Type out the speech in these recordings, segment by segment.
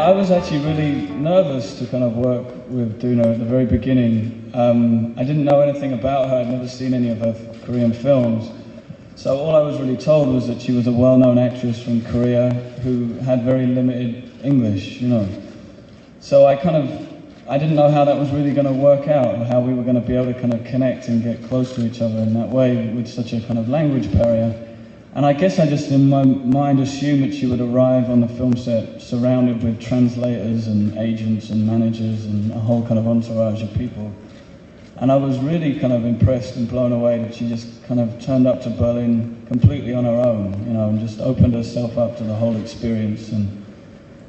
I was actually really nervous to kind of work with Doona at the very beginning. I didn't know anything about her, I'd never seen any of her Korean films. So all I was really told was that she was a well-known actress from Korea who had very limited English, you know. So I didn't know how that was really going to work out, or how we were going to be able to kind of connect and get close to each other in that way with such a kind of language barrier. And I guess I just in my mind assumed that she would arrive on the film set surrounded with translators and agents and managers and a whole kind of entourage of people. And I was really kind of impressed and blown away that she just kind of turned up to Berlin completely on her own, you know, and just opened herself up to the whole experience.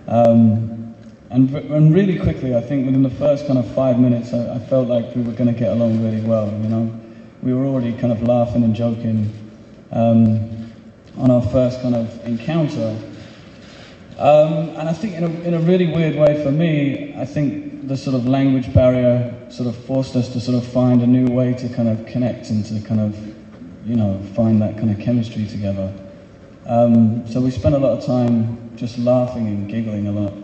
And really quickly, I think within the first kind of 5 minutes, I felt like we were going to get along really well, you know. We were already kind of laughing and joking on our first kind of encounter. And I think in a really weird way for me, I think the sort of language barrier sort of forced us to sort of find a new way to kind of connect and to kind of, you know, find that kind of chemistry together. So we spent a lot of time just laughing and giggling a lot.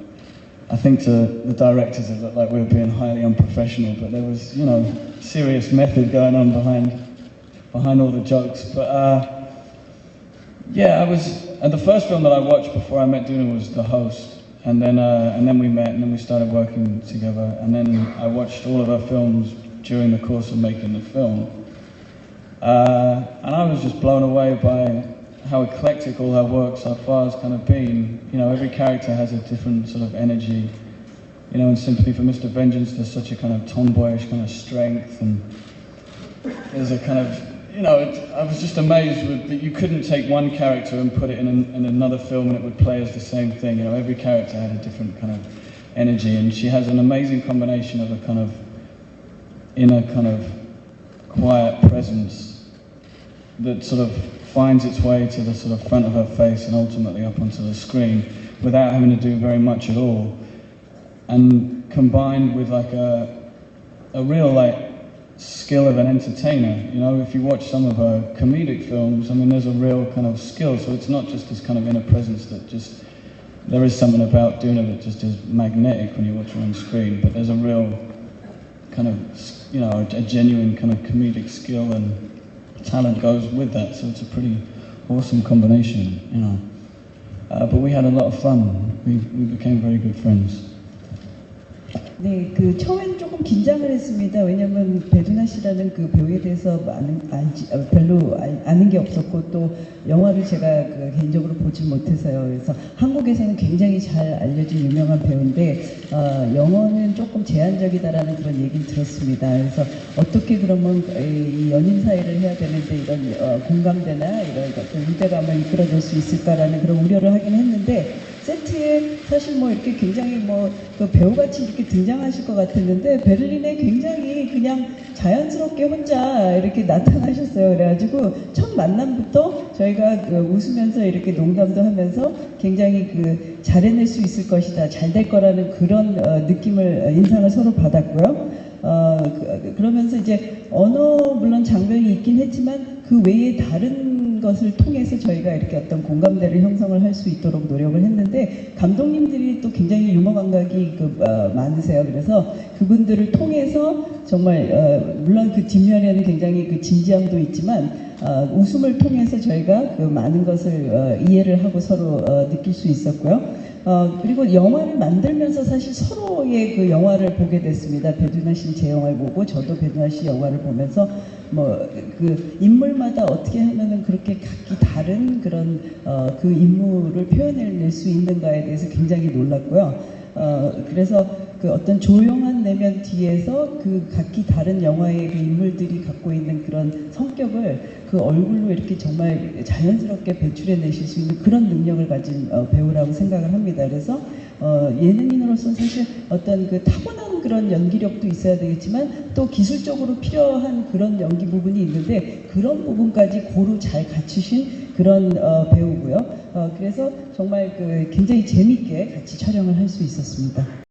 I think to the directors it looked like we were being highly unprofessional, but there was, you know, serious method going on behind all the jokes. But yeah, the first film that I watched before I met Doona was The Host, and then we met, and then we started working together, and then I watched all of her films during the course of making the film, and I was just blown away by how eclectic all her work so far has kind of been. You know, every character has a different sort of energy. You know, in Sympathy for Mr. Vengeance, there's such a kind of tomboyish kind of strength, and there's a kind of, you know, I was just amazed that you couldn't take one character and put it in another film and it would play as the same thing. You know, every character had a different kind of energy, and she has an amazing combination of a kind of inner kind of quiet presence that sort of finds its way to the sort of front of her face and ultimately up onto the screen without having to do very much at all. And combined with like a real like skill of an entertainer. You know, if you watch some of her comedic films, I mean, there's a real kind of skill. So it's not just this kind of inner presence that just, there is something about Doona that just is magnetic when you watch her on screen, but there's a real kind of, you know, a genuine kind of comedic skill and talent goes with that. So it's a pretty awesome combination, you know. But we had a lot of fun. We became very good friends. 네, 처음엔 조금 긴장을 했습니다. 왜냐면 배두나 씨라는 그 배우에 대해서 별로 아는 게 없었고, 또 영화를 제가 개인적으로 보지 못해서요. 그래서 한국에서는 굉장히 잘 알려진 유명한 배우인데 영어는 조금 제한적이다라는 그런 얘기를 들었습니다. 그래서 어떻게 그러면 이 연인 사이를 해야 되는데 이런 공감대나 이런 어떤 유대감을 이끌어낼 수 있을까라는 그런 우려를 하긴 했는데, 세트에 사실 뭐 이렇게 굉장히 그 배우같이 이렇게 등장하실 것 같았는데 베를린에 굉장히 그냥 자연스럽게 혼자 이렇게 나타나셨어요. 그래가지고 첫 만남부터 저희가 웃으면서 이렇게 농담도 하면서 굉장히 잘해낼 수 있을 것이다, 잘 될 거라는 그런 인상을 서로 받았고요. 그러면서 이제 언어 물론 장벽이 있긴 했지만 그 외에 다른 것을 통해서 저희가 이렇게 어떤 공감대를 형성을 할 수 있도록 노력을 했는데, 감독님들이 또 굉장히 유머 감각이 많으세요. 그래서 그분들을 통해서 정말 물론 그 뒷면에는 굉장히 진지함도 있지만 웃음을 통해서 저희가 많은 것을 이해를 하고 서로 느낄 수 있었고요. 그리고 영화를 만들면서 사실 서로의 그 영화를 보게 됐습니다. 배두나 씨는 제 영화를 보고 저도 배두나 씨 영화를 보면서 그 인물마다 어떻게 하면은 그렇게 각기 다른 그런 그 인물을 표현해낼 수 있는가에 대해서 굉장히 놀랐고요. 그래서 그 어떤 조용한 내면 뒤에서 그 각기 다른 영화의 그 인물들이 갖고 있는 그런 성격을 그 얼굴로 이렇게 정말 자연스럽게 배출해 내실 수 있는 그런 능력을 가진 배우라고 생각을 합니다. 그래서 예능인으로서는 사실 어떤 그 타고난 그런 연기력도 있어야 되겠지만 또 기술적으로 필요한 그런 연기 부분이 있는데 그런 부분까지 고루 잘 갖추신 그런 배우고요. 그래서 정말 굉장히 재밌게 같이 촬영을 할 수 있었습니다.